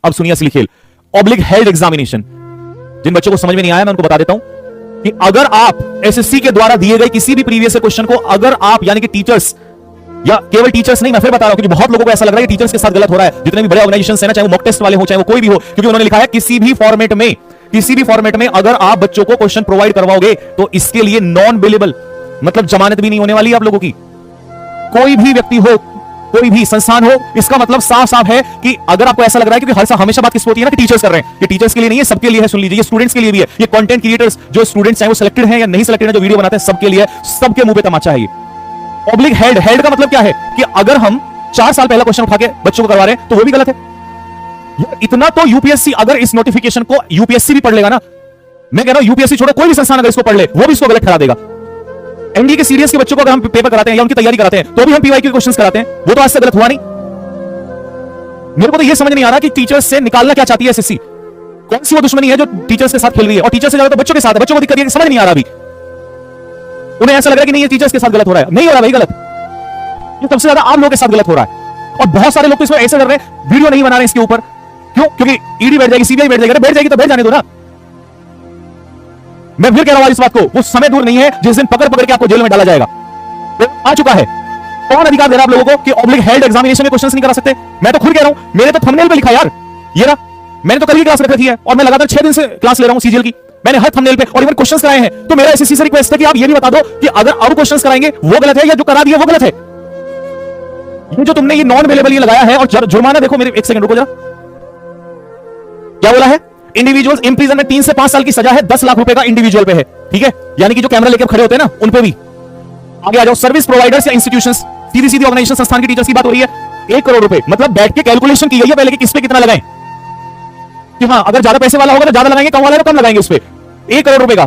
अब सुनिए असली खेल, ऑब्लिक हेल्ड एग्जामिनेशन। जिन बच्चों को समझ में नहीं आया मैं उनको बता देता हूं कि अगर आप एसएससी के द्वारा दिए गए किसी भी प्रीवियस क्वेश्चन को अगर आप यानी कि टीचर्स या केवल टीचर्स नहीं, मैं फिर बता रहा हूं क्योंकि बहुत लोगों को ऐसा लग रहा है कि टीचर्स के साथ गलत हो रहा है। जितने भी बड़े ऑर्गेनाइजेशन है ना, चाहे वो मॉक टेस्ट वाले हो चाहे वो कोई भी हो, क्योंकि उन्होंने लिखा है किसी भी फॉर्मेट में अगर आप बच्चों को क्वेश्चन प्रोवाइड करवाओगे तो इसके लिए नॉन बिलेबल, मतलब जमानत भी नहीं होने वाली है आप लोगों की। कोई भी व्यक्ति हो, कोई भी संस्थान हो, इसका मतलब साफ साफ है कि अगर आपको ऐसा लग रहा है, क्योंकि हमेशा बात किस होती है ना कि टीचर्स कर रहे हैं, ये टीचर्स के लिए नहीं है, सबके लिए है। सुन लीजिए, ये स्टूडेंट्स के लिए भी है, ये कंटेंट क्रिएटर्स जो स्टूडेंट्स हैं वो सिलेक्टेड हैं या नहीं सिलेक्टेड हैं, जो वीडियो बनाते हैं, सबके लिए, सबके मुंह पे तमाचा है ये। ऑब्लिक हेल्ड का मतलब क्या है कि अगर हम 4 साल पहला क्वेश्चन उठा के बच्चों को करवा रहे हैं तो वो भी गलत है। इतना तो यूपीएससी अगर इस नोटिफिकेशन को यूपीएससी भी पढ़ लेगा ना, मैं कह रहा हूं यूपीएससी छोड़ो कोई भी संस्थान अगर इसको पढ़ ले वो भी इसको गलत ठहरा देगा। एनडीए के सीरियस के बच्चों को अगर हम पेपर कराते हैं या उनकी तैयारी कराते हैं तो भी हम पीवाईक्यू के क्वेश्चंस कराते हैं, वो तो आज से गलत हुआ नहीं। मेरे को तो ये समझ नहीं आ रहा कि टीचर्स से निकालना क्या चाहती है एसएससी, कौन सी वो दुश्मनी है जो टीचर्स के साथ खेल रही है, और टीचर्स से ज्यादा तो बच्चों के साथ है। बच्चों को दिक्कत है, समझ नहीं आ रहा अभी, उन्हें ऐसा लग रहा है कि नहीं ये टीचर्स के साथ गलत हो रहा है, नहीं हो रहा भाई गलत, ये सबसे ज्यादा आप लोगों के साथ गलत हो रहा है। और बहुत सारे लोग तो इसमें ऐसे कर रहे हैं, वीडियो नहीं बना रहे इसके ऊपर, क्यों? क्योंकि ईडी बैठ जाएगी, सीबीआई बैठ जाएगी, बैठ जाएगी तो बैठ जाने दो ना। मैं फिर कह रहा हूं इस बात को, वो समय दूर नहीं है जिस दिन पकड़ पकड़ के आपको जेल में डाला जाएगा, तो आ चुका है। कौन अधिकार दे रहा है आप लोगों को कि ऑब्लिक हेल्ड एग्जामिनेशन में क्वेश्चंस नहीं करा सकते? मैं तो खुद कह रहा हूं, मेरे तो थंबनेल पे लिखा यार, ये ना मैंने तो कल की क्लास रख रखी है और मैं लगातार 6 दिन से क्लास ले रहा हूं सीजीएल की, मैंने हर थंबनेल पे और इवन क्वेश्चंस कराए हैं। तो मेरा एसएससी से रिक्वेस्ट है कि आप ये भी बता दो कि अगर अब क्वेश्चंस कराएंगे वो गलत है या जो करा दिया वो गलत है। ये जो तुमने ये नॉन अवेलेबल ये लगाया है, और जुर्माना देखो, मेरे 1 सेकंड रुको जरा, क्या बोला है? इंडिविजुअल्स इंप्रिजनमेंट 3 से 5 साल की सजा है, 10 लाख रुपए का इंडिविजुअल पे है, ठीक है, यानी कि जो कैमरा लेकर खड़े होते हैं ना उन पे भी। आगे आ जाओ, सर्विस प्रोवाइडर्स या इंस्टीट्यूशंस, सीधी सीधी ऑर्गेनाइजेशन संस्थान की टीचर्स की बात हो रही है। 1 करोड़ रुपए, मतलब बैठ के कैलकुलेशन की गई है पहले कि किस पे कितना लगाएं, कि हाँ अगर ज्यादा पैसे वाला होगा तो ज्यादा लगाएंगे, कम वाला तो कम लगाएंगे उस पे। 1 करोड़ रुपए का।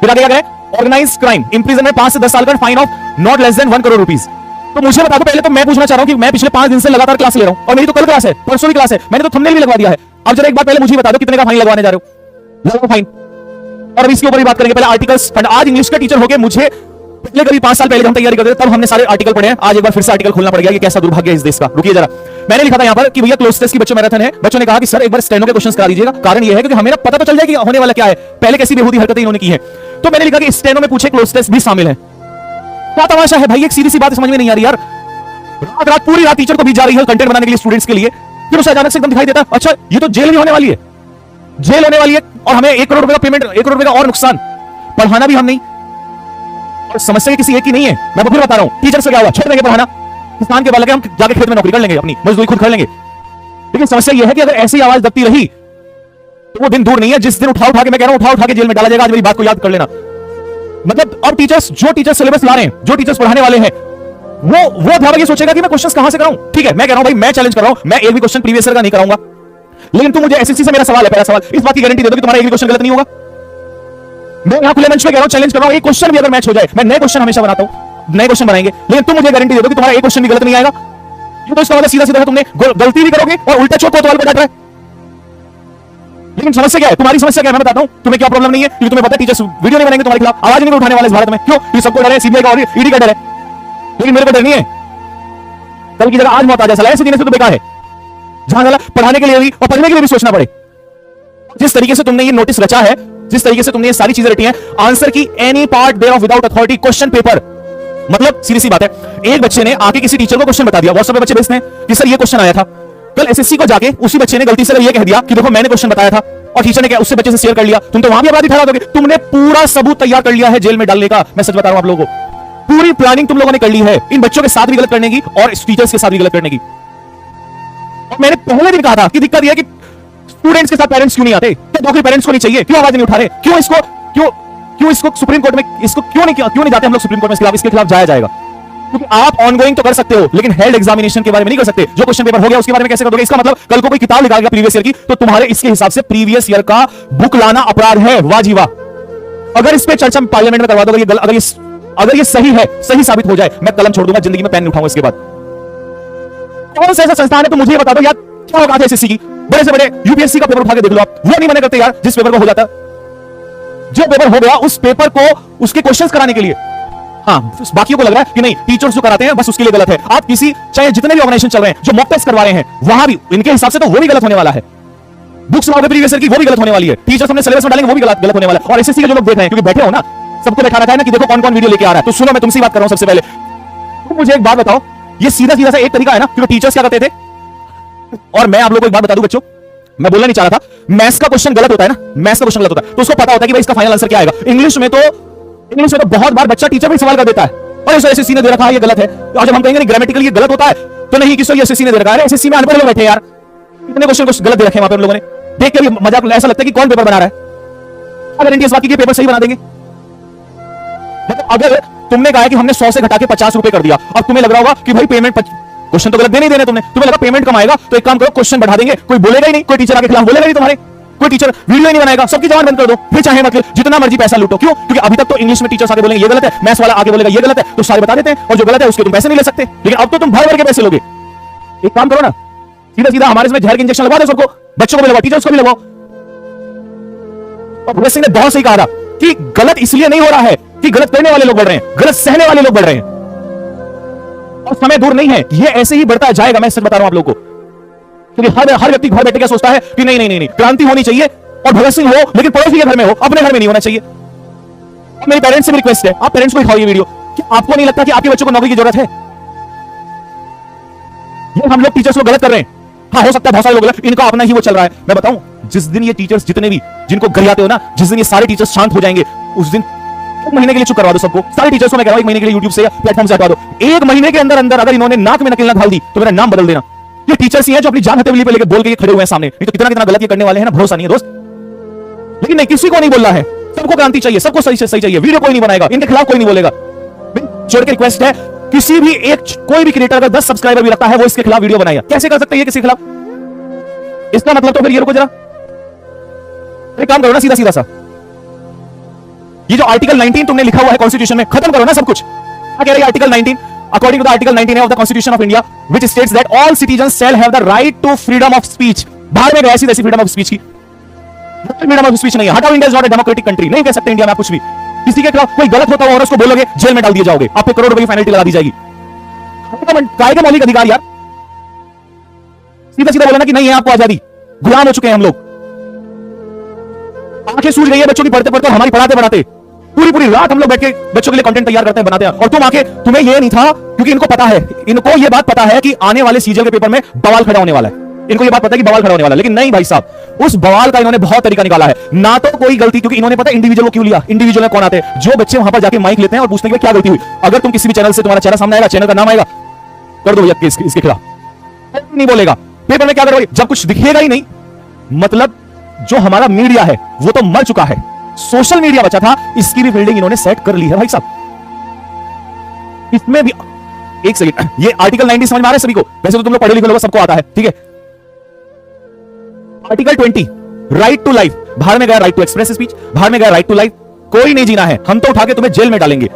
फिर आगे आ गए, ऑर्गेनाइज्ड क्राइम इंप्रिजनमेंट 5 से 10 साल का, fine of not less than 1 crore rupees. तो मुझे बता दो, पहले तो मैं पूछना चाह रहा हूं कि मैं पिछले 5 दिन से लगातार क्लास ले रहा हूं और मेरी तो कल क्लास है, परसों की क्लास है, मैंने तो थंबनेल भी लगवा दिया है। अब जरा एक बात पहले मुझे बता दो कितने का फाइन लगवाने जा रहे हो, लगाओ फाइन, और अब इसके ऊपर भी बात करेंगे। पहले आर्टिकल्स, आज इंग्लिश का टीचर हो गए, मुझे पिछले कभी 5 साल पहले हम तैयारी करते थे तब हमने सारे आर्टिकल पढ़े हैं, आज एक बार फिर से आर्टिकल खोलना पड़ गया, ये कैसा दुर्भाग्य है इस देश का। रुकिए जरा, मैंने लिखा था यहां पर कि भैया क्लोज टेस्ट की बच्चों मैराथन है, बच्चों ने कहा कि सर एक बार स्टेनो के क्वेश्चंस करा दीजिएगा। कारण ये है कि हमें ना पता तो चल जाए कि होने वाला क्या है, पहले कैसी बेहूदी हरकतें इन्होंने की है। तो मैंने लिखा कि स्टेनो में पूछे क्लोज टेस्ट भी शामिल है। क्या तमाशा है भाई, एक सीधी सी बात समझ में नहीं आ रही यार। रात पूरी रात टीचर को बीत जा रही है कंटेंट बनाने के लिए स्टूडेंट्स के लिए, फिर उसे अचानक से एकदम दिखाई देता है अच्छा ये तो जेल भी होने वाली है, जेल होने वाली है और हमें 1 करोड़ रुपए का पेमेंट, 1 करोड़ रुपए का और नुकसान, पढ़ाना भी हम नहीं। और समस्या किसी एक की नहीं है, मैं फिर बता रहा हूं, टीचर से क्या हुआ, छोड़ देंगे पढ़ाना, किसान के बालक है, हम जाके खेत में नौकरी कर लेंगे, अपनी मजदूरी खुद कर लेंगे। लेकिन समस्या यह है कि अगर ऐसी आवाज दबती रही तो वो दिन दूर नहीं है जिस दिन उठा के, मैं कह रहा हूं उठा के जेल में डाला जाएगा। आज मेरी बात को याद कर लेना। मतलब अब टीचर्स, जो टीचर्स सिलेबस ला रहे हैं, जो टीचर्स पढ़ाने वाले हैं, वो अध्यापक ये सोचेगा कि मैं क्वेश्चंस कहां से कराऊं। ठीक है, मैं कह रहा हूं भाई, मैं चैलेंज कर रहा हूं, मैं एक भी क्वेश्चन प्रीवियस ईयर का नहीं कराऊंगा, लेकिन तुम मुझे एसएससी से, मेरा सवाल है, पहला सवाल, इस बात की गारंटी दे दो कि तुम्हारा एक भी क्वेश्चन गलत नहीं होगा। मैं यहां खुले मंच में कह रहा हूं, चैलेंज कर रहा हूं, एक क्वेश्चन भी अगर मैच हो जाए, मैं नए क्वेश्चन हमेशा बनाता हूं, नए क्वेश्चन बनाएंगे, लेकिन तुम मुझे गारंटी दे दो कि तुम्हारा एक क्वेश्चन भी गलत नहीं आएगा। ये तो इसका मतलब सीधा सीधा तुमने गलती भी करोगे और उल्टा चोट कोतवाल पे डट रहा है। लेकिन समस्या क्या है, तुम्हारी समस्या क्या है मैं बताता हूं, तुम्हें क्या प्रॉब्लम नहीं है, क्योंकि तुम्हें पता है टीचर्स वीडियो नहीं बनाएंगे, तुम्हारे खिलाफ आवाज नहीं उठाने वाले इस भारत में। क्यों? क्योंकि सबको डर है, सीबीआई का और ईडी का डर है, लेकिन मेरे को डर नहीं है। कल की जगह आज मौत आ जाए, साला ऐसे जीने से तो बेकार है, जहां साला पढ़ाने के लिए भी और पढ़ने के लिए भी सोचना पड़े। जिस तरीके से तुमने ये नोटिस रचा है, जिस तरीके से तुमने ये सारी चीजें रटी हैं, आंसर की any part thereof without authority question paper, मतलब सीधी सी बात है, एक बच्चे ने आके किसी टीचर को क्वेश्चन बता दिया, व्हाट्सएप पे बच्चे भेजते हैं कि सर ये क्वेश्चन आया था। कल एसएससी को जाके उसी बच्चे ने गलती से ये कह दिया कि देखो मैंने क्वेश्चन बताया था, और टीचर ने क्या उससे बच्चे से शेयर कर लिया, तुम तो वहां भी अपराधी ठहरा दोगे। तुमने पूरा सबूत तैयार कर लिया है जेल में डालने का, मैं सच बता रहा हूं आप लोगों को, पूरी प्लानिंग तुम लोगों ने कर ली है, इन बच्चों के साथ भी गलत करने की और टीचर्स के साथ भी गलत करने की। और मैंने पहले दिन कहा था कि दिक्कत यह है कि स्टूडेंट्स के साथ पेरेंट्स क्यों नहीं आते, क्या नौकरी पेरेंट्स को नहीं चाहिए, क्यों आवाज नहीं उठा रहे, क्यों इसको सुप्रीम कोर्ट में, इसको क्यों नहीं जाते हम लोग सुप्रीम कोर्ट में, इसके खिलाफ जाया जाएगा। क्योंकि आप ऑनगोइंग तो कर सकते हो, लेकिन हेल्ड एग्जामिनेशन के बारे में नहीं कर सकते। जो क्वेश्चन पेपर हो गया उसके बारे में कैसे कर दोगे? इसका मतलब कल को कोई किताब निकालेगा प्रीवियस ईयर की, तो तुम्हारे इसके हिसाब से प्रीवियस ईयर का बुक लाना अपराध है। वाह जी वाह। अगर इस पे चर्चा पार्लियामेंट में करवा दोगे, अगर ये सही है, सही साबित हो जाए, मैं कलम छोड़ दूंगा, जिंदगी में पेन नहीं उठाऊंगा इसके बाद। कौन सा ऐसा संस्थान है तो मुझे बता दो यार, क्या होगा एसएससी की, बड़े से बड़े यूपीएससी का पेपर उठा के देख लो आप, वो नहीं मना करते यार जिस पेपर को हो जाता, जो पेपर हो गया उस पेपर को, उसके क्वेश्चंस कराने के लिए हाँ, बाकियों को लग रहा है कि नहीं टीचर्स जो कराते हैं बस उसके लिए गलत है। आप किसी चाहे जितने भी ऑर्गेनाइजेशन चल रहे हैं जो मॉक टेस्ट करवा रहे हैं वहां भी इनके हिसाब से तो वो भी गलत होने वाला है। बुक्स लाओगे प्रीवियस ईयर की वो भी गलत होने वाली है। टीचर्स हमने सिलेबस में डालेंगे वो भी गलत होने वाला है। और एसएससी के जो लोग देख रहे हैं क्योंकि बैठे हो ना, सबको बैठा रखा है ना कि देखो कौन कौन वीडियो लेके आ रहा है। तो सुनो मैं तुमसे बात कर रहा हूं सबसे पहले। तुम मुझे एक बात बताओ, ये सीधा सीधा सा एक तरीका है ना, क्योंकि टीचर्स क्या करते थे, और मैं आप लोगों को एक बात बता दूं बच्चों, मैं बोलना नहीं चाह रहा था, मैथ्स का क्वेश्चन गलत होता है ना, मैथ्स का क्वेश्चन गलत होता है तो उसको पता होता है कि भाई इसका फाइनल आंसर क्या आएगा। इंग्लिश में तो बहुत बार बच्चा टीचर भी सवाल कर देता है और इस एसएससी ने दे रखा है ये गलत है। और जब हम कहेंगे ग्रामेटिकल ये गलत होता है तो नहीं, किसी एसएससी ने दे रखा है। एसएससी में अनपढ़ लोग बैठे यार, इतने क्वेश्चन गलत दे रखे हैं वहां पे हम लोगों ने, देख के भी मजाक ऐसा लगता है कि कौन पेपर बना रहा है। अगर इंडिया बाकी के पेपर सही बना देंगे, अगर तुमने कहा कि हमने 100 से घटा के 50 रुपए कर दिया, अब तुम्हें लग रहा होगा कि भाई पेमेंट क्वेश्चन तो गलत देने देने तुमने, तुम्हें लगा पेमेंट कम आएगा तो एक काम करो क्वेश्चन बढ़ा देंगे, कोई बोलेगा ही नहीं, कोई टीचर आके खिलाफ बोलेगा नहीं तुम्हारे, कोई टीचर वीडियो ही नहीं बनाएगा, सबकी जबान बंद कर दो, फिर चाहे मतलब जितना मर्जी पैसा लूटो। क्यों? क्योंकि अभी तक तो इंग्लिश में टीचर्स आगे बोलेंगे ये गलत है, मैथ्स वाला आगे बोलेगा ये गलत है, तो सारे बता देते हैं और जो गलत है उसके तुम पैसे नहीं ले सकते। लेकिन अब तो तुम भर भर के पैसे लोगे। एक काम करो ना, सीधा सीधा हमारे इसमें जहर के इंजेक्शन लगवा दो सबको, बच्चों को भी लगाओ, टीचर्स को भी लगाओ। और भगत सिंह ने बहुत सही कहा था कि गलत इसलिए नहीं हो रहा है कि गलत करने वाले लोग बढ़ रहे हैं, गलत सहने वाले लोग बढ़ रहे हैं। और समय दूर नहीं है, ये ऐसे ही बढ़ता जाएगा, मैं सच बता रहा हूं आप लोगों को। क्योंकि हर व्यक्ति घर बैठे क्या सोचता है कि नहीं नहीं नहीं, नहीं क्रांति होनी चाहिए और भगत सिंह हो लेकिन पड़ोसी के घर में हो, अपने घर में नहीं होना चाहिए। मेरे पेरेंट्स से भी रिक्वेस्ट है, आप पेरेंट्स को दिखाओ ये वीडियो कि आपको नहीं लगता कि आपके बच्चों को नौकरी की जरूरत है। ये हम लोग टीचर्स को गलत कर रहे हैं। हाँ हो सकता है बहुत सारे लोग गलत, इनका अपना ही वो चल रहा है। मैं बताऊं, जिस दिन ये टीचर्स जितने भी जिनको गरियाते हो ना, जिस दिन ये सारे टीचर्स शांत हो जाएंगे उस दिन एक महीने के लिए चुप करवा दो सबको, सारे टीचर्स को मैं कह रहा हूं एक महीने के लिए यूट्यूब से या प्लेटफॉर्म से हटवा दो। एक महीने के अंदर अंदर अगर इन्होंने नाक में नकेल ना घाल दी तो मेरा नाम बदल देना। ये टीचर्स ही हैं जो अपनी जान हथेली पे लेके बोल के खड़े हुए हैं सामने, नहीं तो कितना कितना गलत ये करने वाले हैं ना, भरोसा नहीं है दोस्त। लेकिन नहीं, किसी को नहीं बोल रहा है, सबको क्रांति चाहिए, सबको सही से सही चाहिए, वीडियो कोई नहीं बनाएगा, इनके खिलाफ कोई नहीं बोलेगा। जोड़ के रिक्वेस्ट है, किसी भी एक कोई भी क्रिएटर अगर 10 सब्सक्राइबर भी रखता है वो इसके खिलाफ वीडियो बनाएगा। कैसे कर सकते हैं ये किसी के खिलाफ? इसका मतलब तो फिर ये रुको जरा, एक काम करो ना, सीधा सीधा सा ये जो आर्टिकल 19 तुमने लिखा हुआ है कॉन्स्टिट्यूशन में, खत्म करो ना सब कुछ। क्या कह रही है article 19? According to the article 19 of the constitution of India which states that all citizens shall have the right to freedom of speech. बाहर में गया ऐसी फ्रीडम ऑफ स्पीच की, फ्रीडम ऑफ स्पीच नहीं है। हटाओ, India is not a democratic country, नहीं कह सकते इंडिया में आप कुछ भी। किसी के खिलाफ कोई गलत होता और उसको बोलोगे जेल में डाल दिए जाओगे, आप पे करोड़ रुपए की पेनल्टी लगा दी जाएगी। काय के मौलिक अधिकार यार, सीधा सीधा बोला ना कि नहीं है आपको आजादी, गुलाम हो चुके हैं हम लोग। आंखें सूज गई है बच्चों की पढ़ते पढ़ते, हमारी पढ़ाते पढ़ाते पूरी पूरी रात हम लोग बैठ के बच्चों के लिए कंटेंट तैयार करते हैं, बनाते हैं। और तुम आके, तुम्हें ये नहीं था, क्योंकि इनको पता है, इनको ये बात पता है कि आने वाले सीजीएल के पेपर में बवाल खड़ा होने वाला है, इनको ये बात पता है कि बवाल खड़ा होने वाला है। लेकिन नहीं भाई साहब, उस बवाल का इन्होंने बहुत तरीका निकाला है। ना तो कोई गलती, क्योंकि इन्होंने पता इंडिविजुअल को क्यों लिया, इंडिविजुअल में कौन आते हैं, जो बच्चे वहां पर जाके माइक लेते हैं और पूछते हैं कि क्या गलती हुई। अगर तुम किसी भी चैनल से तुम्हारा चेहरा सामने आएगा, चैनल का नाम आएगा, कर दो भैया इसके खिलाफ, नहीं बोलेगा। पेपर में क्या करोगे जब कुछ दिखेगा ही नहीं, मतलब जो हमारा मीडिया है वो तो मर चुका है, सोशल मीडिया बचा था, इसकी भी बिल्डिंग इन्होंने सेट कर ली है भाई साहब। इसमें भी एक सेकंड, ये आर्टिकल 19 समझ में आ रहा है सभी को? वैसे तो तुम लोग पढ़े लिखे लोग, सबको आता है, ठीक है। आर्टिकल 20 राइट टू लाइफ, बाहर में गया राइट टू एक्सप्रेस स्पीच, बाहर में गया राइट टू लाइफ। कोई नहीं जीना है, हम तो उठा के तुम्हें जेल में डालेंगे।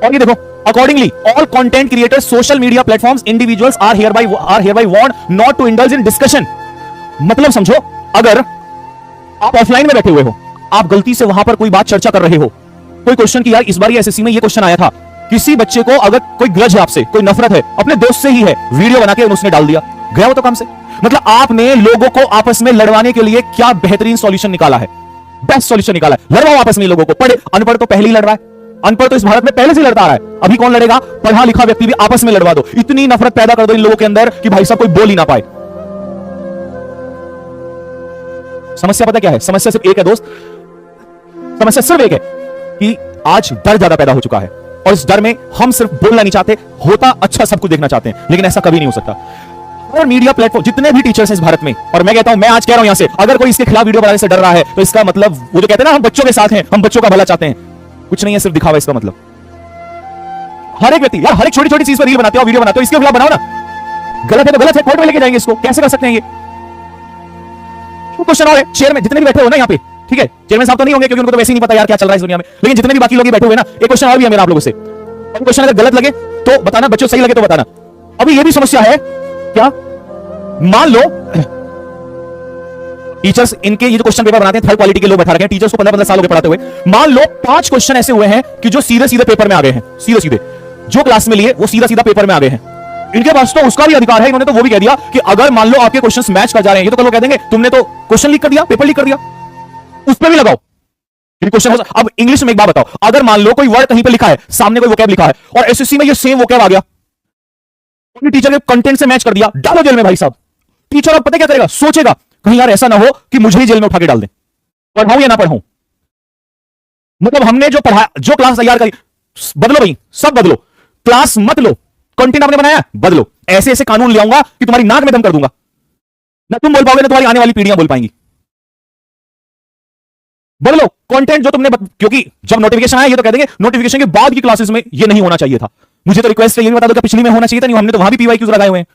और ये देखो, accordingly all content creators, social media platforms, individuals are hereby warned not to indulge in discussion. मतलब समझो, अगर आप ऑफलाइन में बैठे हुए हो, आप गलती से वहां पर कोई बात चर्चा कर रहे हो, कोई क्वेश्चन की, यार इस बार एसएससी में ये क्वेश्चन आया था, किसी बच्चे को अगर कोई ग्रज है आपसे, कोई नफरत है, अपने दोस्त से ही है, वीडियो बना के उसने डाल दिया, गया वो तो काम से। मतलब आपने लोगों को आपस में लड़वाने के लिए क्या बेहतरीन सॉल्यूशन निकाला है, बेस्ट सॉल्यूशन निकाला है। लड़वाओ आपस में लोगों को, पढ़े अनपढ़ तो पहले ही लड़ रहा है, अनपढ़ तो इस भारत में पहले से लड़ता आ रहा है, अभी कौन लड़ेगा? पढ़ा लिखा व्यक्ति भी आपस में लड़वा दो, इतनी नफरत पैदा कर दो इन लोगों के अंदर कि भाई साहब कोई बोल ही ना पाए। समस्या पता क्या है? समस्या सिर्फ एक है दोस्त, समस्या सिर्फ एक है कि आज डर ज्यादा पैदा हो चुका है, और इस डर में हम सिर्फ बोलना नहीं चाहते, होता अच्छा सब कुछ देखना चाहते हैं, लेकिन ऐसा कभी नहीं हो सकता। और मीडिया प्लेटफॉर्म, जितने भी टीचर्स हैं इस भारत में, और मैं कहता हूं, मैं आज कह रहा हूं यहां से, अगर कोई इसके खिलाफ वीडियो बनाने से डर रहा है तो इसका मतलब वो जो कहते हैं ना हम बच्चों के साथ हैं, हम बच्चों का भला चाहते हैं, कुछ नहीं है, सिर्फ दिखावा इसका मतलब। हर एक व्यक्ति यार, हर एक छोटी छोटी चीज पर रील बनाते हो, वीडियो बनाते हो, इसके खिलाफ बनाओ ना। गलत है तो गलत है, कोर्ट में लेके जाएंगे इसको, कैसे कर सकते हैं ये? क्वेश्चन और है, चेयर में जितने भी बैठे हो ना यहाँ पे, ठीक है, चेयरमैन साहब तो नहीं होंगे क्योंकि उनको तो वैसे ही नहीं पता यार क्या चल रहा है इस दुनिया में, लेकिन जितने भी बाकी लोग बैठे हुए ना, एक क्वेश्चन और भी है मेरा आप लोगों से। क्वेश्चन अगर गलत लगे तो बताना, बच्चों सही लगे तो बताना। अभी ये भी समस्या है क्या, मान लो टीचर्स इनके ये जो क्वेश्चन पेपर बनाते हैं थर्ड क्वालिटी के लोग बैठा रखे हैं, टीचर्स को 15-15 साल हो गए पढ़ाते हुए। मान लो 5 क्वेश्चन ऐसे हुए हैं कि जो सीधे सीधे पेपर में आ गए हैं, सीधे सीधे जो क्लास में लिए वो सीधा सीधा पेपर में आ गए हैं। इनके पास तो उसका भी अधिकार है, इन्होंने तो वो भी कह दिया कि अगर मान लो आपके क्वेश्चंस मैच कर जा रहे हैं, ये तो कल वो कह देंगे तुमने तो क्वेश्चन लीक कर दिया, पेपर लीक कर दिया, उस पर भी लगाओ क्वेश्चन। अब इंग्लिश में एक बात बताओ, अगर मान लो कोई वर्ड कहीं पे लिखा है, सामने कोई वोकैब लिखा है और एसएससी में ये सेम वोकैब आ गया, टीचर के कंटेंट से मैच कर दिया, डालो जेल में भाई साहब। टीचर अब पता क्या करेगा, सोचेगा कहीं यार ऐसा ना हो कि मुझे ही जेल में उठा के डाल दें, पढ़ाऊं या ना पढ़ाऊं। मतलब हमने जो पढ़ा, जो क्लास तैयार करी, बदलो भाई, सब बदलो, क्लास मत लो, कंटेंट आपने बनाया बदलो। ऐसे ऐसे कानून ले आऊंगा कि तुम्हारी नाक में दम कर दूंगा, ना तुम बोल पाओगे ना तुम्हारी आने वाली पीढ़ियां बोल पाएंगी। बदलो कंटेंट जो तुमने क्योंकि जब नोटिफिकेशन आया ये तो कह देंगे नोटिफिकेशन के बाद की क्लासेस में ये नहीं होना चाहिए था। मुझे तो रिक्वेस्ट है, ये भी बता दो कि पिछली में होना चाहिए था, नहीं हमने तो वहां भी पीवाईक्यूज लगाए हुए हैं।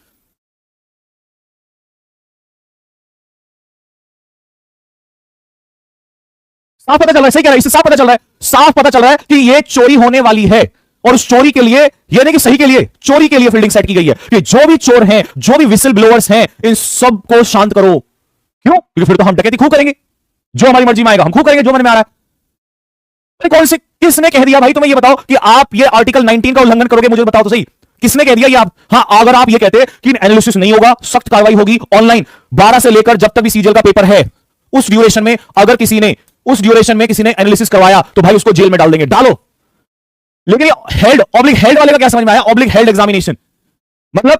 साफ पता चल रहा है, सही कह रहा है, इससे साफ पता चल रहा है, साफ पता चल रहा है कि ये चोरी होने वाली है और उस चोरी के लिए, ये नहीं कि सही के लिए, चोरी के लिए फील्डिंग सेट की गई है कि जो भी चोर हैं, जो भी विसिल ब्लोअर्स हैं, इन सबको शांत करो। क्यों? क्योंकि फिर तो हम डकैती खूब करेंगे, जो हमारी मर्जी में आएगा हम खूब करेंगे, जो मन में आ रहा है। कौन से, किसने कह दिया भाई तुम्हें ये बताओ कि आप ये आर्टिकल 19 का उल्लंघन करोगे, मुझे बताओ तो सही, किसने कह दिया ये आप? हाँ, अगर आप ये कहते कि एनालिसिस नहीं होगा, सख्त कार्रवाई होगी ऑनलाइन, 12 से लेकर जब तक भी सीजीएल का पेपर है उस ड्यूरेशन में अगर किसी ने एनालिसिस करवाया तो भाई उसको जेल में डाल देंगे, डालो। लेकिन हेल्ड ऑब्लिक हेल्ड वाले का क्या समझ में आया? ऑब्लिक हेल्ड एग्जामिनेशन मतलब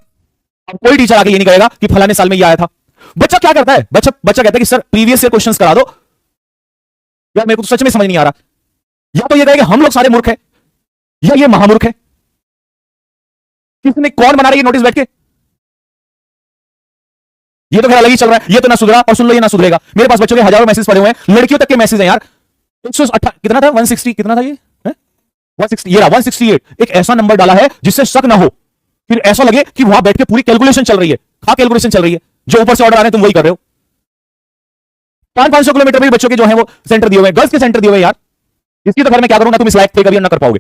अब कोई टीचर आके ये नहीं कहेगा कि फलाने साल में ये आया था। बच्चा क्या करता है, बच्चा कहता है कि सर प्रीवियस ईयर क्वेश्चंस करा दो। यार मेरे को तो सच में समझ नहीं आ रहा, या तो ये कहेगा हम लोग सारे मूर्ख हैं या ये महामूर्ख है। किसने, कौन बना रही है नोटिस बैठ के? ये तो खैर अलग ही चल रहा है, ये तो ना सुधरा और सुन लो ये ना सुधरेगा। मेरे पास बच्चों के हजारों मैसेज पड़े हुए हैं, लड़कियों तक के मैसेज हैं यार। 108 कितना था, 160 कितना था, ये 160, ये 168 एक ऐसा नंबर डाला है जिससे शक ना हो, फिर ऐसा लगे कि वहां बैठ के पूरी कैलकुलेशन चल रही है, कैलकुलेशन चल रही है, जो ऊपर से ऑर्डर आ रहे हैं तुम वही कर रहे हो। 500 किलोमीटर में बच्चों के जो है वो सेंटर दिए हुए, गर्ल्स के सेंटर दिए हुए यार। इसकी तो घर में क्या करूंगा, तुम इस लायक थे कभी ना कर पाओगे।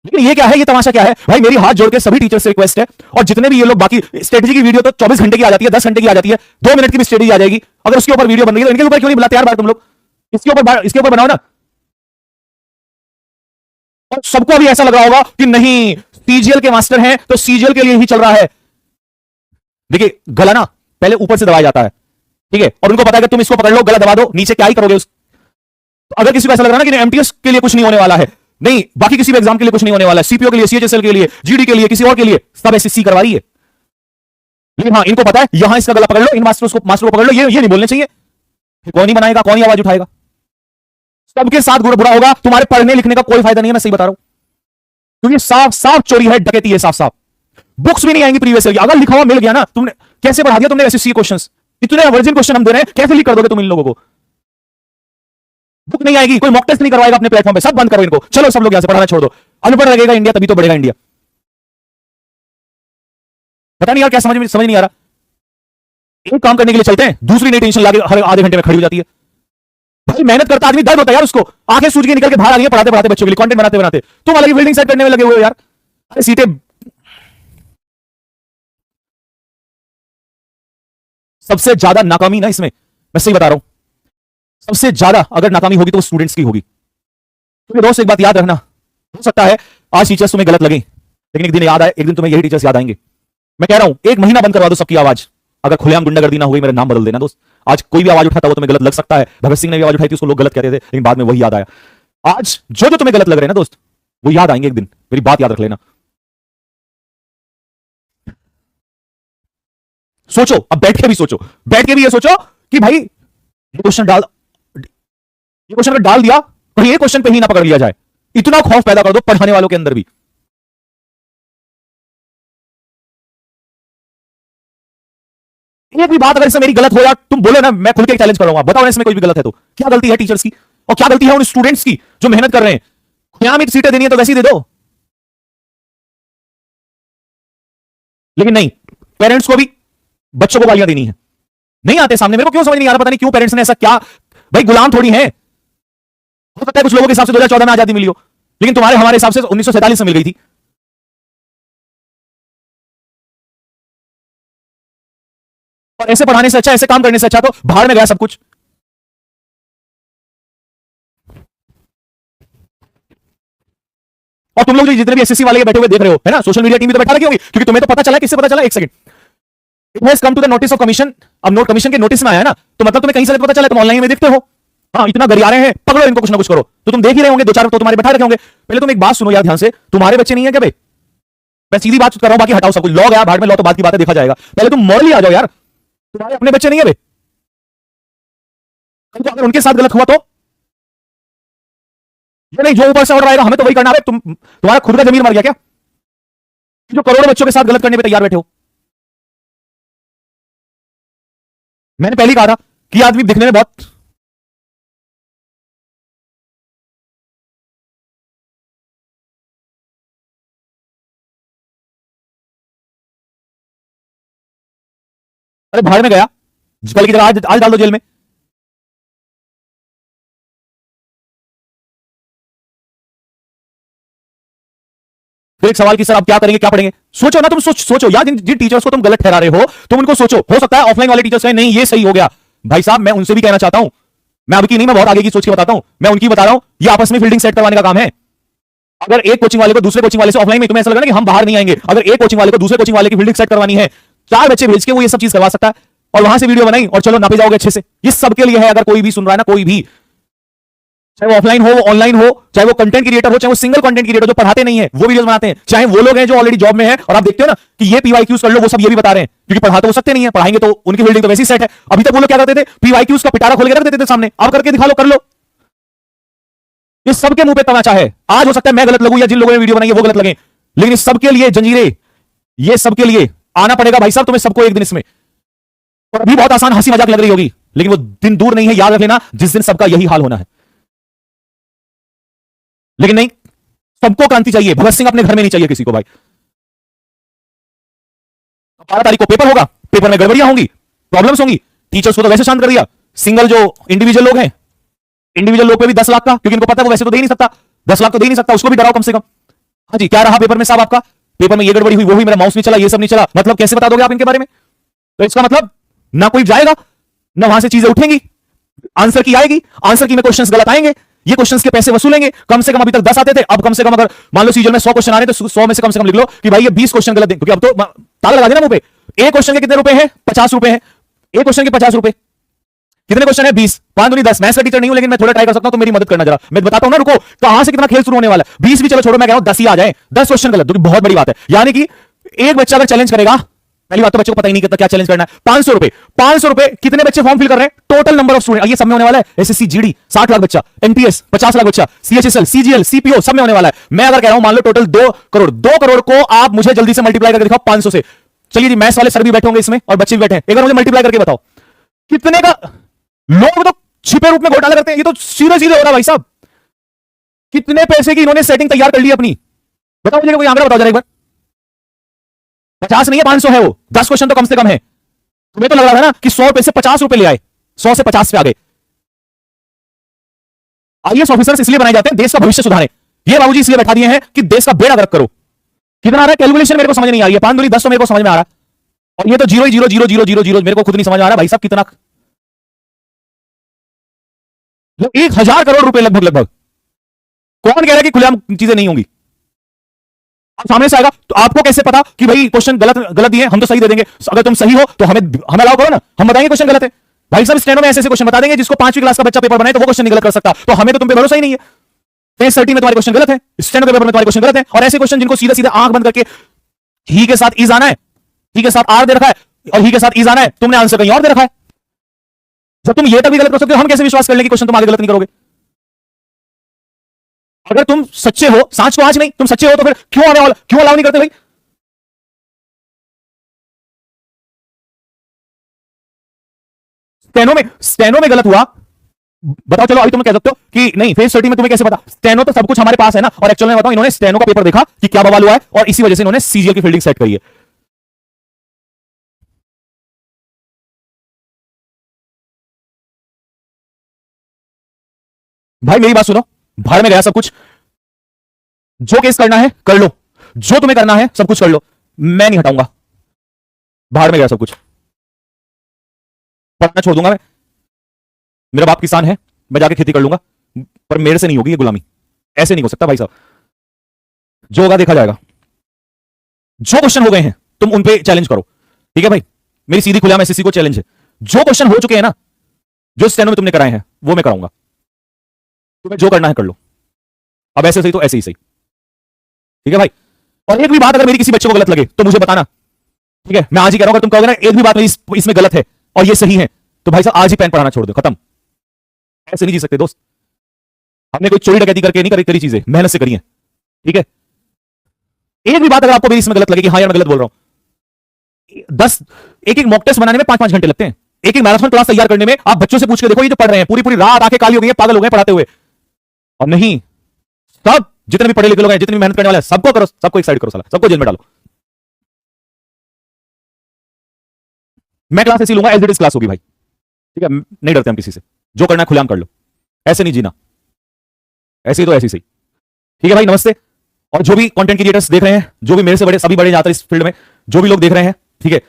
लेकिन ये क्या है, ये तमाशा क्या है भाई? मेरी हाथ जोड़ के सभी टीचर से रिक्वेस्ट है, और जितने भी ये लोग, बाकी स्ट्रेटेजी की वीडियो तो 24 घंटे की आ जाती है, 10 घंटे की आ जाती है, 2 मिनट की भी स्ट्रेटेजी आ जाएगी। अगर उसके ऊपर वीडियो बन रही है तो इनके ऊपर क्यों नहीं बुलाते यार बार तुम लोग? इसके ऊपर बनाओ ना। और सबको अभी ऐसा लग रहा होगा कि नहीं सीजीएल के मास्टर हैं तो सीजीएल के लिए ही चल रहा है। देखिए गला ना पहले ऊपर से दबाया जाता है, ठीक है, और उनको पता है कि तुम इसको पकड़ लो, गला दबा दो, नीचे क्या ही करोगे तो अगर किसी को ऐसा लग रहा है ना कि एमटीएस के लिए कुछ नहीं होने वाला है, नहीं बाकी किसी भी एग्जाम के लिए कुछ नहीं होने वाला है, सीपीओ के लिए, सीएचएसएल के लिए, जीडी के लिए, किसी और के लिए, सब एसएससी करवा रही है। लेकिन हाँ इनको पता है यहां इसका गला पकड़ लो, इन मास्टर को पकड़ लो, ये नहीं बोलने चाहिए। कौन ही बनाएगा, कौन ही आवाज उठाएगा? सबके साथ बुरा होगा, तुम्हारे पढ़ने लिखने का कोई फायदा नहीं है, मैं सही बता रहा हूं, क्योंकि साफ साफ चोरी है, डकैती है, साफ साफ। बुक्स भी नहीं आएंगी प्रीवियस ईयर की, अगर लिखा हुआ मिल गया ना, तुमने कैसे पढ़ा दिया तुमने एसएससी क्वेश्चंस, इतने वर्जिन क्वेश्चन हम दे रहे हैं, कैसे लीक कर दोगे तुम इन लोगों को? बुक नहीं आएगी, कोई मॉक टेस्ट नहीं करवाएगा अपने प्लेटफॉर्म पे, सब बंद करो इनको, चलो सब लोग यहां से पढ़ाना छोड़ दो। अनपढ़ लगेगा इंडिया तभी तो बढ़ेगा इंडिया। पता नहीं यार क्या समझ नहीं आ रहा। एक काम करने के लिए चलते हैं, दूसरी नई टेंशन लाके हर आधे घंटे में खड़ी हो जाती है। भाई मेहनत करता आदमी दर्द होता है यार उसको, आंखें सूज के निकल के बाहर आ रही है पढ़ाते पढ़ाते बच्चों के लिए, कंटेंट बनाते बनाते। तुम अलग ही बिल्डिंग सेट करने में लगे हुए हो यार। अरे सीटें सबसे ज्यादा नाकामी ना इसमें, मैं सही बता रहा हूं, सबसे ज्यादा अगर नाकामी होगी तो वो स्टूडेंट्स की होगी। क्योंकि दोस्त एक बात याद रखना, हो सकता है आज टीचर्स तुम्हें गलत लगे, लेकिन एक दिन याद आए, एक दिन तुम्हें यही टीचर्स याद आएंगे। मैं कह रहा हूं 1 महीना बंद करवा दो सबकी आवाज, अगर खुलेआम गुंडागर्दी ना हुई मेरा नाम बदल देना दोस्त। आज कोई भी आवाज उठाता वो तुम्हें गलत लग सकता है, भगत सिंह ने भी आवाज उठाई थी, उसको लोग गलत कहते थे, लेकिन बाद में वही याद आया। आज जो जो तुम्हें गलत लग रहे हैं ना दोस्त, वो याद आएंगे एक दिन, मेरी बात याद रख लेना। सोचो, अब बैठ के भी सोचो, बैठ के भी ये सोचो कि भाई ये क्वेश्चन अगर डाल दिया कहीं ये क्वेश्चन पे ही ना पकड़ लिया जाए, इतना खौफ पैदा कर दो पढ़ाने वालों के अंदर भी। एक भी बात अगर इसमें मेरी गलत हो या तुम बोलो ना, मैं खुल के चैलेंज करूंगा, बताओ इसमें कोई भी गलत है तो क्या गलती है टीचर्स की और क्या गलती है उन स्टूडेंट्स की जो मेहनत कर रहे हैं? खुयाम सीटें देनी है तो वैसी दे दो, लेकिन नहीं, पेरेंट्स को भी बच्चों को गालियां देनी है। नहीं आते सामने, मेरे को क्यों समझ नहीं आ रहा, पता नहीं क्यों पेरेंट्स ने ऐसा क्या, भाई गुलाम थोड़ी है। हो सकता है कुछ लोगों के हिसाब से 2014 में आजादी मिली हो, लेकिन तुम्हारे हमारे हिसाब से 1947 में मिल गई थी। और ऐसे पढ़ाने से अच्छा, ऐसे काम करने से अच्छा तो बाहर में गया सब कुछ। और तुम लोग जो जितने भी एसएससी वाले बैठे हुए देख रहे हो, है ना, सोशल मीडिया टीम भी तो बैठा रखी होगी, क्योंकि तुम्हें तो पता चला, किससे पता चला, एक second, it has come to the notice of commission. अब नोट कमीशन के नोटिस में आया है ना, तो मतलब तुम्हें कहीं से पता चला, तुम ऑनलाइन में देखते हो। हाँ, इतना गरिया रहे हैं, पकड़ो इनको, कुछ ना कुछ करो। तो तुम देख ही रहे होंगे, दो चार तो तुम्हारे बैठा रखे होंगे। पहले तुम एक बात सुनो यार ध्यान से, तुम्हारे बच्चे नहीं है क्या भाई? मैं सीधी बात कर रहा हूं, बाकी हटाओ सब कुछ, लॉ गया भाड़ में, लॉ तो बात की बात है, देखा जाएगा। पहले तुम मॉरली आ जाओ यार, तुम्हारे अपने बच्चे नहीं है भाई? तो अगर उनके साथ गलत हुआ तो ये नहीं जो ऊपर से ऑर्डर आएगा हमें तो वही करना है। तुम्हारा खुद का जमीर मर गया क्या, जो करोड़ों बच्चों के साथ गलत करने पे तैयार बैठे हो? मैंने पहले ही कहा था कि आदमी दिखने में बहुत, अरे भाड़ में गया, कल की जगह आज डाल दो जेल में। फिर एक सवाल की सर आप क्या करेंगे, क्या पढ़ेंगे? सोचो ना, तुम सोचो यार, जिन टीचर्स को तुम गलत ठहरा रहे हो, तुम उनको सोचो। हो सकता है ऑफलाइन वाले टीचर्स कहें नहीं ये सही हो गया, भाई साहब मैं उनसे भी कहना चाहता हूं, मैं अब की नहीं, मैं बहुत आगे की सोच के बताता हूं, मैं उनकी बता रहा हूं, ये आपस में फील्डिंग सेट करवाने का काम है। अगर एक कोचिंग वाले को दूसरे कोचिंग वाले से ऑफलाइन में तुम्हें ऐसा लगा ना कि हम बाहर नहीं आएंगे, अगर एक कोचिंग वाले को दूसरे कोचिंग वाले की फील्डिंग सेट करवानी है, 4 बच्चे भेज के वो ये सब चीज करवा सकता है, और वहां से वीडियो बनाई और चलो नापे जाओगे अच्छे से। ये सबके लिए है, अगर कोई भी सुन रहा है ना, कोई भी, चाहे वो ऑफलाइन हो, वो ऑनलाइन हो, चाहे वो कंटेंट क्रिएटर हो, चाहे वो सिंगल कंटेंट क्रिएटर जो पढ़ाते नहीं है वो वीडियोस बनाते हैं, चाहे वो लोग हैं जो ऑलरेडी जॉब में है, और आप देखते हो ना कि ये पीवाईक्यूज कर लो, वो सब ये भी बता रहे हैं, क्योंकि पढ़ा तो वो सकते नहीं है, पढ़ाएंगे तो उनकी बिल्डिंग तो वैसी सेट है। अभी तक वो लोग क्या करते थे, पीवाईक्यूज का पिटारा खोल के रख देते थे सामने, अब करके दिखा लो, कर लो। ये सबके मुंह पे तमाचा है। आज हो सकता है मैं गलत लगूं या जिन लोगों ने वीडियो बनाई है वो गलत लगे, लेकिन इस सबके लिए जंजीरें, ये सबके लिए आना पड़ेगा भाई साहब, तुम्हें सबको एक दिन इसमें। और अभी बहुत आसान हंसी मजाक लग रही होगी, लेकिन वो दिन दूर नहीं है, याद रख लेना, जिस दिन सबका यही हाल होना है। लेकिन नहीं, सबको क्रांति चाहिए, भगत सिंह अपने घर में नहीं चाहिए किसी को भाई। 12 तारीख को पेपर होगा, पेपर में गड़बड़ियां होंगी, प्रॉब्लम्स होंगी, टीचर्स को तो वैसे शांत कर दिया, सिंगल जो इंडिविजुअल लोग हैं, इंडिविजुअल लोग पे भी 10 लाख का, क्योंकि इनको पता है वो वैसे तो दे ही नहीं सकता, 10 लाख तो दे ही नहीं सकता, उसको भी डराओ कम से कम। हाँ जी, क्या रहा पेपर में साहब आपका? पेपर में ये गड़बड़ी हुई, वो हुई, मेरा माउस नहीं चला, ये सब नहीं चला, मतलब कैसे बता दोगे आप इनके बारे में? तो इसका मतलब ना कोई जाएगा, ना वहां से चीजें उठेंगी, आंसर की आएगी, आंसर की में क्वेश्चंस गलत आएंगे, ये क्वेश्चंस के पैसे वसूलेंगे, कम से कम अभी तक 10 आते थे, अब कम से कम अगर मान लो सीजन में 100 क्वेश्चन आ रहे तो 100 में से कम लिख लो कि भाई ये 20 क्वेश्चन गलत दें, क्योंकि अब तो ताला लगा देना मुंह पे। एक क्वेश्चन के कितने रुपए हैं? 50 रुपए हैं, एक क्वेश्चन के 50 रुपए, कितने क्वेश्चन है? 20, 5 दूनी 10। मैथ्स का टीचर नहीं हूं, लेकिन मैं थोड़ा ट्राई कर सकता हूं, तो मेरी मदद करना जरा, मैं बताता हूं ना, रुको कहां से कितना खेल शुरू होने वाला है। 20 भी चलो छोड़ो, मैं कह रहा हूं 10 ही आ जाए, 10 क्वेश्चन गलत, तो बहुत बड़ी बात है। यानी कि एक बच्चा अगर चैलेंज करेगा, पहली बात तो बच्चे को पता ही नहीं करता क्या चैलेंज करना है, 500 रुपए, 500 रुपए, कितने बच्चे फॉर्म फिल कर रहे हैं? टोटल नंबर ऑफ स्टूडेंट, ये सब में होने वाला है, एसएससी जीडी 60 लाख बच्चा, एनपीएस 50 लाख बच्चा, सीएचएसएल सीजीएल सीपीओ सब में होने वाला है। मैं अगर कह रहा हूं मान लो टोटल 2 करोड़ को आप मुझे जल्दी से मल्टीप्लाई करके दिखाओ 500 से। चलिए जी, मैथ्स वाले सर भी बैठे होंगे इसमें और बच्चे भी बैठे हैं, एक बार मुझे मल्टीप्लाई करके बताओ कितने का। लोग तो छिपे रूप में घोटाला करते हैं, ये तो सीधे सीधे हो रहा भाई साहब। कितने पैसे की इन्होंने सेटिंग तैयार कर ली अपनी, बताओ मुझे, कोई आंकड़ा बताओ जरा एक बार। 50 नहीं है, 500 है वो, 10 क्वेश्चन तो कम से कम है। तुम्हें तो लग रहा था ना कि 100 रुपए से 50 रुपए ले आए, 100 से 50 पे आ गए। आईएएस ऑफिसर्स इसलिए बनाए जाते हैं देश का भविष्य सुधारे, ये बाबूजी इसलिए बैठा दिए हैं कि देश का बेड़ा गर्क करो। कितना आ रहा है कैलकुलेशन मेरे को समझ नहीं आ रही है, 5 दूनी 10 तो मेरे को समझ में आ रहा है, और ये तो 0.00000 मेरे को खुद नहीं समझ आ रहा भाई साहब कितना, 1000 करोड़ रुपए लगभग लगभग। कौन कह रहा है कि खुलेआम चीजें नहीं होंगी? सामने से आएगा तो आपको कैसे पता कि भाई क्वेश्चन गलत गलत दिए, हम तो सही दे देंगे। अगर तुम सही हो तो हमें अलाउ करो ना, हम बताएंगे क्वेश्चन गलत है। भाई साहब स्टेनो में ऐसे क्वेश्चन बता देंगे जिसको 5वीं क्लास का बच्चा पेपर बनाए तो वो क्वेश्चन नहीं गलत कर सकता, तो हमें तो तुम पे भरोसा ही नहीं है। फेस 30 में तुम्हारे क्वेश्चन गलत है, स्टेनो पेपर में तुम्हारे क्वेश्चन गलत है, और ऐसे क्वेश्चन जिनको सीधे सीधे आंख बंद करके ही के साथ ईज आना है, ही के साथ आर दे रखा है और ही के साथ ईज आना है, तुमने आंसर कहीं और दे रखा है। जब तुम ये तक भी गलत कर सकते हो, हम कैसे विश्वास कर लें कि क्वेश्चन तुम आगे गलत नहीं करोगे? अगर तुम सच्चे हो, सांच को आज नहीं, तुम सच्चे हो तो फिर क्यों अलाउ नहीं करते भाई? स्टेनो में गलत हुआ, बताओ चलो अभी तुम कह सकते हो कि नहीं फेस 30 में तुम्हें कैसे पता? स्टेनो तो सब कुछ हमारे पास है ना, और एक्चुअल में बताओ इन्होंने स्टेनो का पेपर देखा कि क्या बवाल हुआ है, और इसी वजह से इन्होंने सीजीएल की फील्डिंग सेट करी है। भाई मेरी बात सुनो, भाड़ में गया सब कुछ, जो केस करना है कर लो, जो तुम्हें करना है सब कुछ कर लो, मैं नहीं हटाऊंगा, भाड़ में गया सब कुछ। पढ़ना छोड़ दूंगा मैं। मेरा बाप किसान है, मैं जाके खेती कर लूंगा, पर मेरे से नहीं होगी ये गुलामी। ऐसे नहीं हो सकता भाई साहब। जो होगा देखा जाएगा। जो क्वेश्चन हो गए हैं तुम उन पे चैलेंज करो, ठीक है भाई। मेरी सीधी खुलेआम एसएससी को चैलेंज है। जो क्वेश्चन हो चुके हैं ना, जो स्टेनो में तुमने कराए हैं, वो मैं कराऊंगा। तुम्हें जो करना है कर लो। अब ऐसे सही तो ऐसे ही सही, ठीक है भाई। और एक भी बात अगर मेरी किसी बच्चे को गलत लगे तो मुझे बताना, ठीक है। मैं आज ही कह रहा हूं, अगर तुम कहोगे ना एक भी बात मेरी इसमें गलत है और ये सही है, तो भाई साहब आज ही पेन पढ़ाना छोड़ दो, खत्म। ऐसे नहीं जी सकते दोस्त। हमने कोई चोरी डकैती करके नहीं करी चीजें, मेहनत से करी है, ठीक है। एक भी बात अगर आपको मेरी इसमें गलत लगे कि हाँ यार मैं गलत बोल रहा हूं, एक मॉक टेस्ट बनाने में 5-5 घंटे लगते हैं। एक मैराथन क्लास तैयार करने में आप बच्चों से पूछ के देखो, ये जो पढ़ रहे हैं पूरी पूरी रात आंखें काली हो गई है, पागल हो गए पढ़ाते हुए। और नहीं, सब जितने भी पढ़े लिखे लोग हैं, जितने भी मेहनत करने वाले हैं, सबको करो, सबको एक साइड करो, साला सबको जेल में डालो। मैं क्लास ऐसी लूंगा, एज इट इज क्लास होगी भाई, ठीक है। नहीं डरते हम किसी से, जो करना है खुलेआम कर लो। ऐसे नहीं जीना, ऐसे ही तो ऐसी सही, ठीक है भाई। नमस्ते। और जो भी कंटेंट क्रिएटर्स देख रहे हैं, जो भी मेरे से बड़े, सभी बड़े जाते हैं इस फील्ड में, जो भी लोग देख रहे हैं, ठीक है,